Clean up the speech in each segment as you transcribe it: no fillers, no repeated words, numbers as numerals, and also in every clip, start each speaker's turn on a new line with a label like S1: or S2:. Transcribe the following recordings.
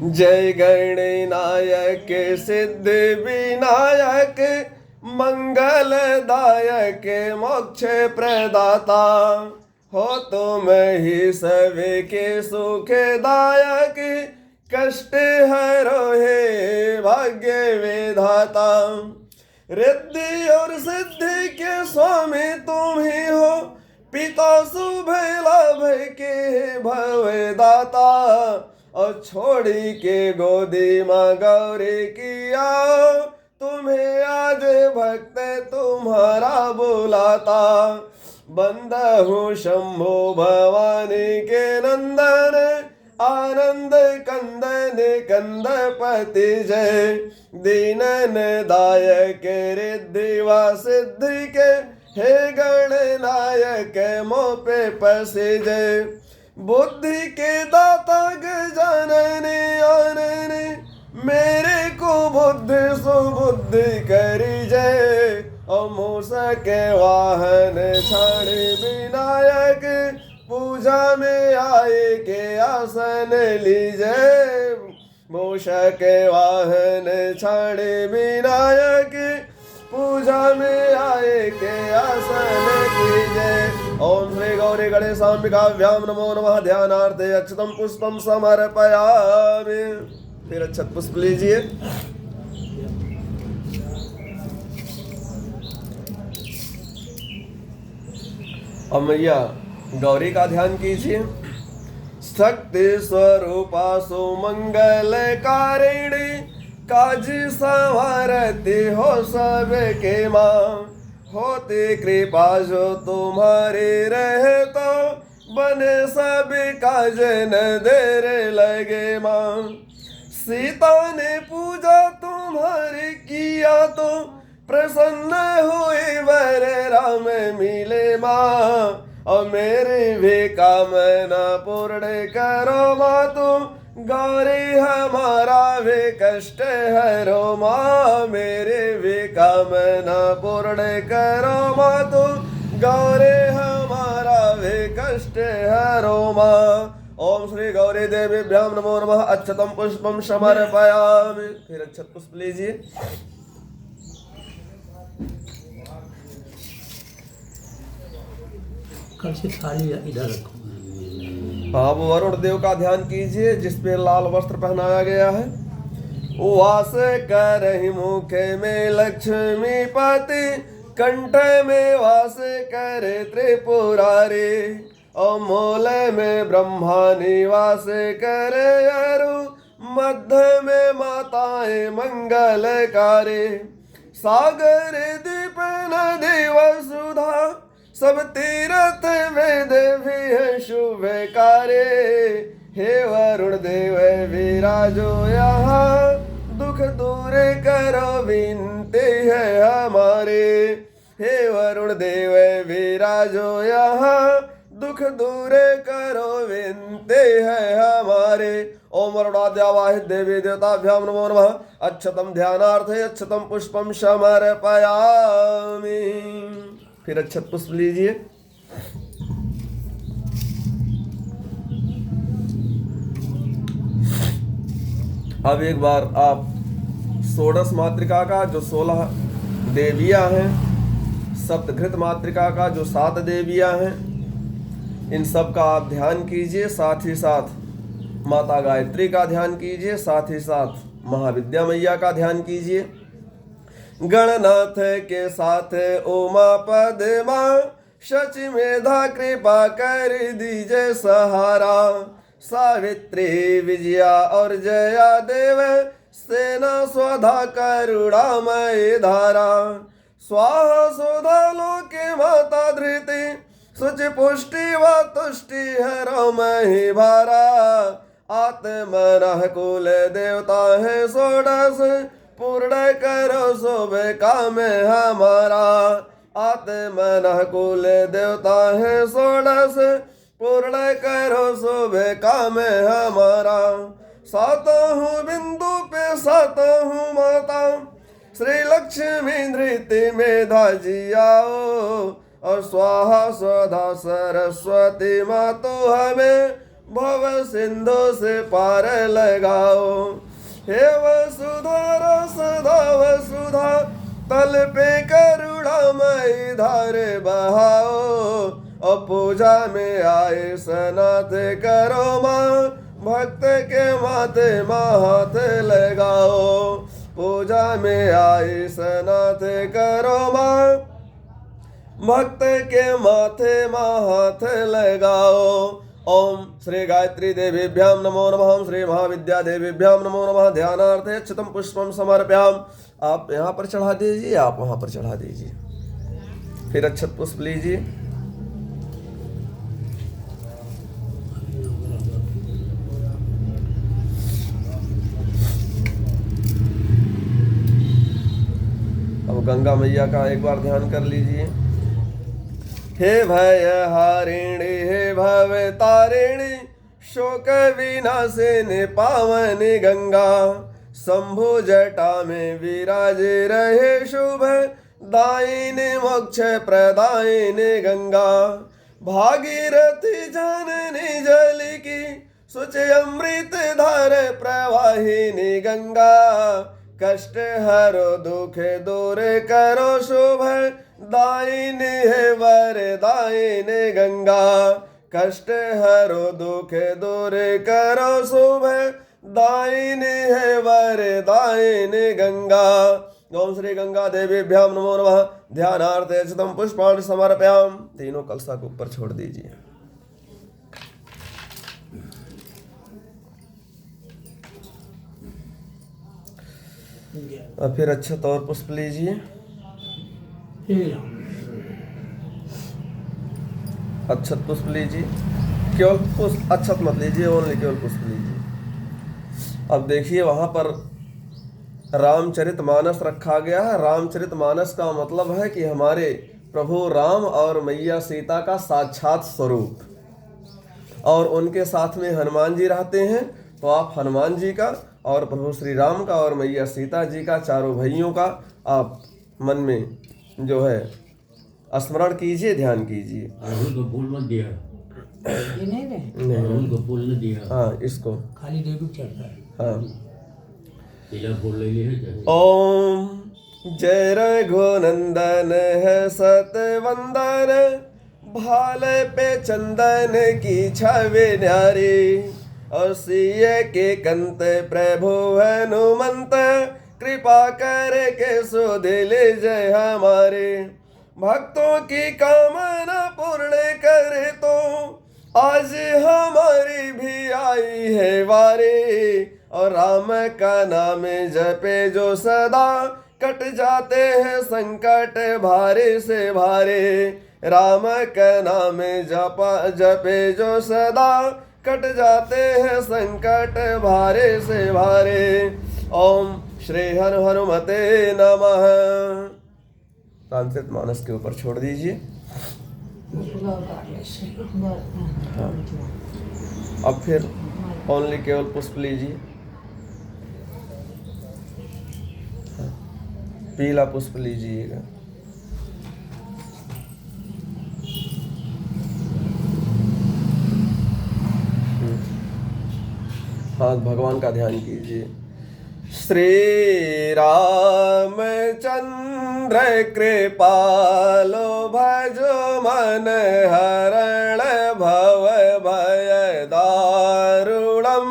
S1: जय गणनायक सिद्धि विनायक मंगलदायक मोक्ष प्रदाता हो तुम ही सबके सुखदायक कष्ट हरो हे भाग्य विधाता। रिद्धि और सिद्धि के स्वामी तुम ही हो पिता शुभ लाभ के भवदाता और छोड़ी के गोदी माँ गौरी किया तुम्हें आज भक्त तुम्हारा बुलाता। बंद हूँ शंभो भवानी के नंदन आनंद कंदन कंदपति जय दीनन दायक रिद्धि व सिद्धि के हे गणनायक मोह पे पसे जय। बुद्धि के दाता गजानने आनने मेरे को बुद्धि सुबुद्धि करी जय। और मूसा के वाहन छाड़े विनायक पूजा में आए के आसन लीजय। मूसा के वाहन छाड़े विनायक पूजा में आए के आसन कीजय। ओम श्री गौरी गणेशाम्बिकाभ्याम नमो नमः। ध्यानार्थे अक्षतम पुष्पम समर्पयामि। फिर अक्षत पुष्प लीजिए। अब मैया गौरी का ध्यान कीजिए। शक्ति स्वरूपा सुमंगल कारिणी काज संवारती हो सबके माँ। होती कृपा जो तुम्हारी रहे तो बने सब काज न देर लगे माँ। सीता ने पूजा तुम्हारी किया तो प्रसन्न हुई वर राम मिले माँ। और मेरी भी कामना पूर्ण करो माँ तुम गौरी हमारा भी कष्ट हरो माँ। मेरे भी कामना पूर्ण करो माँ तुम गौरी हमारा भी कष्ट हरो माँ। ओम श्री गौरी देवीभ्याम नमो नमः। अक्षतम पुष्पम समर्पयामि। फिर अक्षत पुष्प लीजिए।
S2: कल से थाली इधर रखो।
S1: हाँ, वो वरुण देव का ध्यान कीजिए जिस पे लाल वस्त्र पहनाया गया है। वास करहि मुख में लक्ष्मी पति कंठ में वास करे त्रिपुरारी। और मूल में ब्रह्मा निवास करे अरु मध्य में माताएं मंगलकारी। सागर दीप नदी वसुधा सब तीर्थ वेद भी है शुभ कार्य। हे वरुण देव विराजो यहाँ दुख दूर करो विनती है हमारे। हे वरुण देव विराजो यहाँ दुख दूर करो विनती है हमारे। ओम वरुणाद्यावाहित देवी देवताभ्याम नमो नमः। अक्षतम ध्यानार्थे अक्षतम पुष्पम समर्पयामि। फिर अक्षत पुष्प लीजिए। अब एक बार आप षोडश मातृका का जो 16 देवियां हैं, सप्तघृत मातृका का जो 7 देवियां हैं, इन सब का आप ध्यान कीजिए। साथ ही साथ माता गायत्री का ध्यान कीजिए। साथ ही साथ महाविद्या मैया का ध्यान कीजिए। गणनाथ के साथ उमा पद्मा शचि मेधा कृपा कर दीजिए सहारा। सावित्री विजया और जया देव सेना स्वधा करुणामय धारा। स्वाहा सुधा लोके माता धृति सुचि पुष्टि व तुष्टि हरो मही भारा। आत्मनः कुल देवता है षोडश पूर्ण करो शुभ काम हमारा। आत्मनः कुल देवता है षोडश पूर्ण करो शुभ काम हमारा। सातों बिंदु पे सातों माता श्री लक्ष्मी धृति मेधा जी आओ। और स्वाहा स्वधा सरस्वती माँ तो हमें भव सिंधु से पार लगाओ। हे वसुधा सदा वसुधा तल पे करुणामयी धार बहाओ। और पूजा में आए सनाथ करो माँ, भक्त के माथे हाथ लगाओ। पूजा में आए सनाथ करो माँ, भक्त के माथे हाथ लगाओ। ओम श्री गायत्री देवीभ्याम नमो नमः। ओम श्री महाविद्या देवीभ्याम नमो नमः। ध्यानार्थे क्षतम पुष्पम समर्पयाम। आप यहाँ पर चढ़ा दीजिए, आप वहाँ पर चढ़ा दीजिए। फिर अक्षत पुष्प लीजिए। अब गंगा मैया का एक बार ध्यान कर लीजिए। हे भय हारिणी हे भव तारिणी, शोक विनाशिनी पावनी गंगा। शंभु जटा में विराजे रहे शुभ, दायिनी मोक्ष प्रदायिनी गंगा। भागीरथी जननी जल की, सुच अमृत धार प्रवाहिनी गंगा। कष्ट हरो दुख दूर करो शुभ, दायिनी है वरदायिनी गंगा। कष्ट हरो दुख दूर करो शुभ, दायिनी है वरदायिनी गंगा। ओम श्री गंगा देवीभ्याम नमो नमः। ध्यानार्थे अक्षतम पुष्पाणि समर्पयाम। तीनों कलशा को ऊपर छोड़ दीजिए। और फिर अक्षत और पुष्प लीजिए। अक्षत पुष्प लीजिए, केवल पुष्प अक्षत मत लीजिए, ओनली केवल पुष्प लीजिए। अब देखिए वहां पर रामचरितमानस रखा गया है। रामचरितमानस का मतलब है कि हमारे प्रभु राम और मैया सीता का साक्षात स्वरूप, और उनके साथ में हनुमान जी रहते हैं। तो आप हनुमान जी का और प्रभु श्री राम का और मैया सीता जी का, चारों भाइयों का आप मन में जो है स्मरण कीजिए, ध्यान कीजिए।
S3: अरुण को फूल मत दिया,
S2: ये नहीं
S3: अरुण को फूल न दिया।
S1: हाँ, इसको
S2: खाली देवी चढ़ता है।
S1: हाँ।
S3: पीला फूल ले लिए।
S1: ओम जय रघुनंदन है सतवंदन, भाल पे चंदन की छवि न्यारी। और सिय के कंत प्रभु हनुमंत, कृपा कर के सुधिल जय हमारे। भक्तों की कामना पूर्ण करे तो, आज हमारी भी आई है बारी। और राम का नाम जपे जो सदा, कट जाते हैं संकट भारे से भारे। राम का नाम जपे जो सदा, कट जाते हैं संकट भारे से भारे। ओम श्री हनुमते नमः। रामचरितमानस के ऊपर छोड़ दीजिए। हाँ। अब फिर ओनली केवल पुष्प लीजिए। हाँ। पीला पुष्प लीजिएगा। हाँ, भगवान का ध्यान कीजिए। श्री रामचंद्र कृपालो, भजो मन हरण भव भय दारुणम।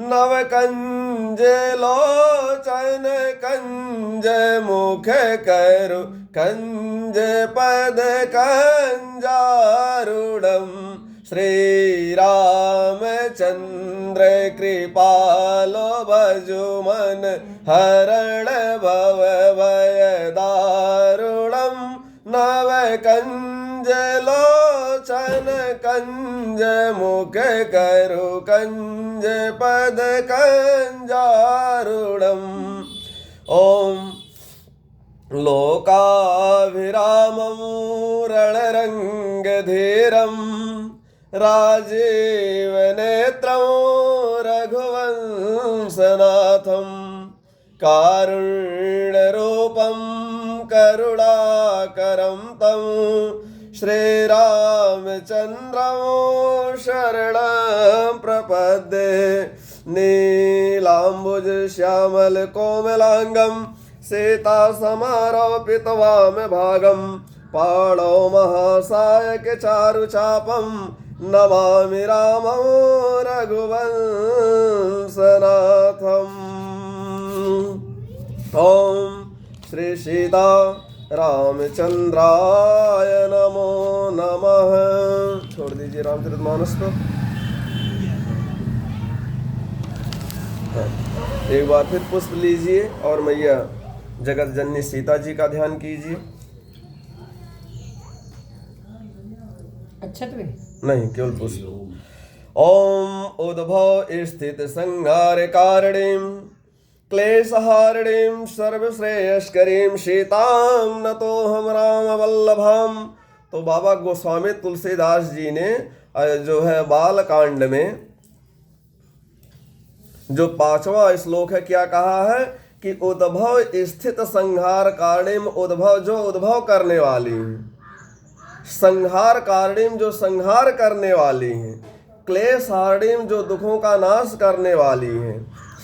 S1: नव कंज लोचन कंज मुख करु, कंज पद कंजारुणम। श्री रामचंद्र कृपालो, भजो मन हरण भव भय दारुणम। नव कंज लोचन कंज मुख करु, कंज पद कंजारुणम। ओम लोकाभिरामं रणरंगधीरं, राजीव नेत्रं रघुवंशनाथं। कारुण्यरूपं करुणाकरं तं, श्रीरामचन्द्रं शरणं पद्य नीलाम्बुज श्यामल कोमलांगम सीता समारोपित वाम भागम पाणौ महासायक चारु चापम नमामि रामं रघुवंशनाथम। ओम श्री सीता रामचंद्राय नमो नमः। छोड़ दीजिए रामचरितमानस को। एक बार फिर पुष्प लीजिए और मैया जगत जननी सीता जी का ध्यान कीजिए।
S2: अच्छा तो
S1: नहीं, केवल पुष्प। ओम उद्भव स्थित संहार कारणीम क्लेशहारिणीं सर्वश्रेयस्करीं सीतां नतोऽहं राम वल्लभाम। तो बाबा गोस्वामी तुलसीदास जी ने जो है बालकांड में जो 5वां श्लोक है क्या कहा है कि उद्भव स्थित संहार कारणीम, उद्भव जो उद्भव करने वाली है, संहार कारणीम जो संहार करने वाली है, क्लेशहारिणीम जो दुखों का नाश करने वाली है,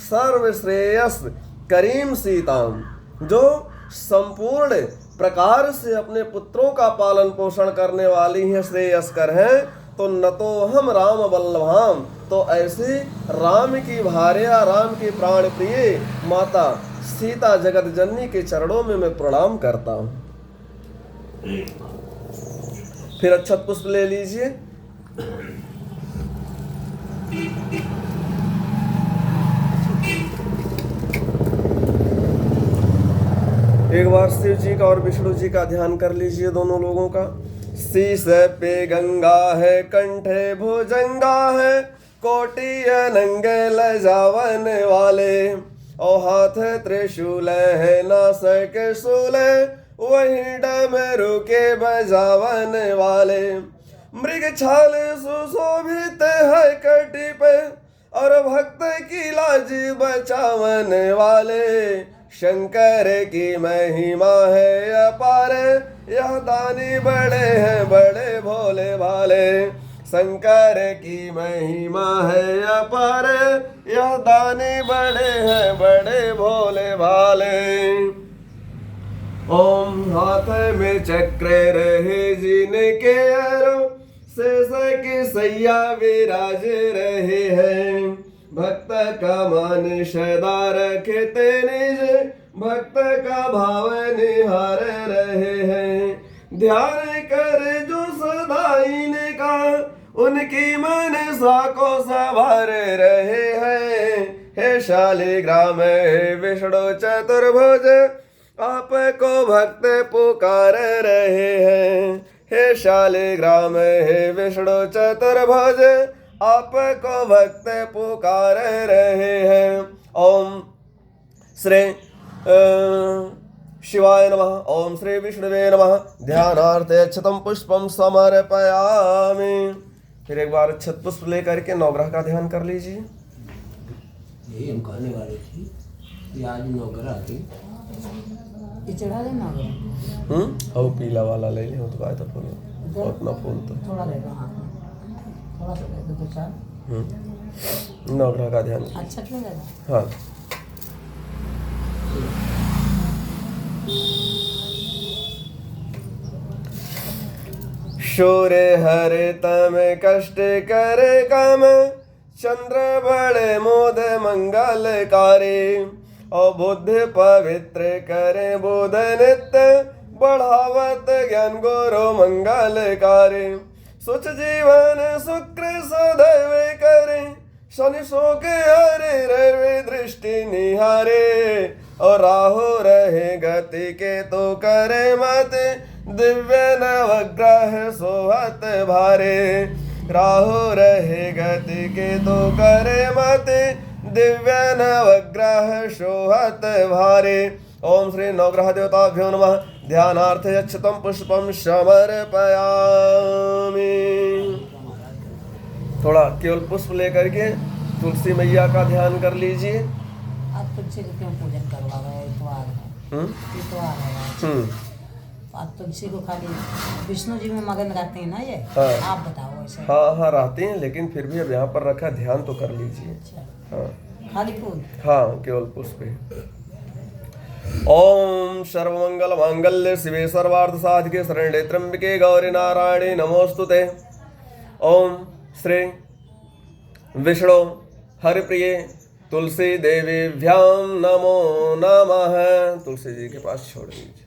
S1: सर्वश्रेयस करीम सीताम जो संपूर्ण प्रकार से अपने पुत्रों का पालन पोषण करने वाली है, श्रेयस्कर है। तो न तो हम राम वल्लभाम, तो ऐसी राम की भार्या राम की प्राण प्रिय माता सीता जगत जननी के चरणों में मैं प्रणाम करता हूँ। फिर अक्षत पुष्प ले लीजिए। एक बार शिव जी का और विष्णु जी का ध्यान कर लीजिए दोनों लोगों का। शीश पे गंगा है, कंठे भुजंगा है, कोटि नंगे लजावन वाले, और हाथ त्रिशूल है नासक शूल, वही डमरू के बजावन वाले, मृग छाल सुशोभित है कटी पे, और भक्त की लाज बचावन वाले, शंकर की महिमा है अपार, यह दानी बड़े हैं बड़े भोले भाले, शंकर की महिमा है अपार, यह दानी बड़े हैं बड़े भोले भाले। ओम हाथ में चक्र रहे जिनके अरो, शेष की सैया विराज रहे हैं, भक्त का मान सदा रखते निज, भक्त का भाव निहार रहे हैं, ध्यान कर जो सदा इनका, उनकी मनसा को संभार रहे हैं। हे शालिग्राम हे विष्णु चतुर्भुज, आपको भक्त पुकार रहे हैं। हे शालिग्राम हे विष्णु चतुर्भुज, आपको भक्त पुकार रहे हैं। ओम श्री शिवाय नमः, ओम श्री विष्णुवे नमः। ध्यानार्थे अक्षतम पुष्पम समर्पयामि। फिर एक बार अक्षत पुष्प लेकर के नवग्रह का ध्यान कर लीजिए।
S2: यही हम कहने वाले थे कि आज नौकरा थी, ये चढ़ा देना।
S1: और पीला वाला ले ले, तो काय तो फूल उतना फूल तो
S2: थोड़ा देगा, थोड़ा सा दे दो चार।
S1: नवग्रह का ध्यान।
S2: अच्छा लगेगा।
S1: हाँ, शूरे हरे तम कष्ट करे कम, चंद्र बड़े मोद मंगलकारी, और बुद्धि पवित्र करे बुध नित्य, बढ़ावत ज्ञान गुरु मंगलकारी, सुच जीवन शुक्र सदैव करे, शनि शोक हरे रवि दृष्टि निहारे, और राहु रहे गति के तो करे मत, दिव्य नवग्रह सोहत भारे, राहु रहे गति के तो करे मत, दिव्य नवग्रह सोहत भारे। ओम श्री नवग्रह देवताभ्यो नमः। ध्यानार्थे अक्षतम पुष्पम समर्पयामि। थोड़ा केवल पुष्प लेकर के तुलसी मैया का ध्यान कर लीजिए।
S2: आप तुलसी का क्यों पूजन करवा रहे हैं? इतवार है, इतवार है।
S4: आप तुलसी को खाली विष्णु जी में मगन रहते हैं ना ये।
S1: हाँ।
S4: आप बताओ ऐसे।
S1: हाँ हाँ रहते हैं, लेकिन फिर भी अब यहाँ पर रखा, ध्यान तो कर लीजिए।
S4: अच्छा,
S1: हाँ
S4: खाली फूल।
S1: हाँ, केवल पुष्प ही। ओम सर्वमंगल मांगल्य शिवे सर्वार्थ साधिके शरण्ये त्र्यंबके गौरी नारायणे नमोस्तुते। ओम श्री विष्णु हरिप्रिये तुलसी देवीभ्यां नमो नमः। तुलसी जी के पास छोड़ दीजिए।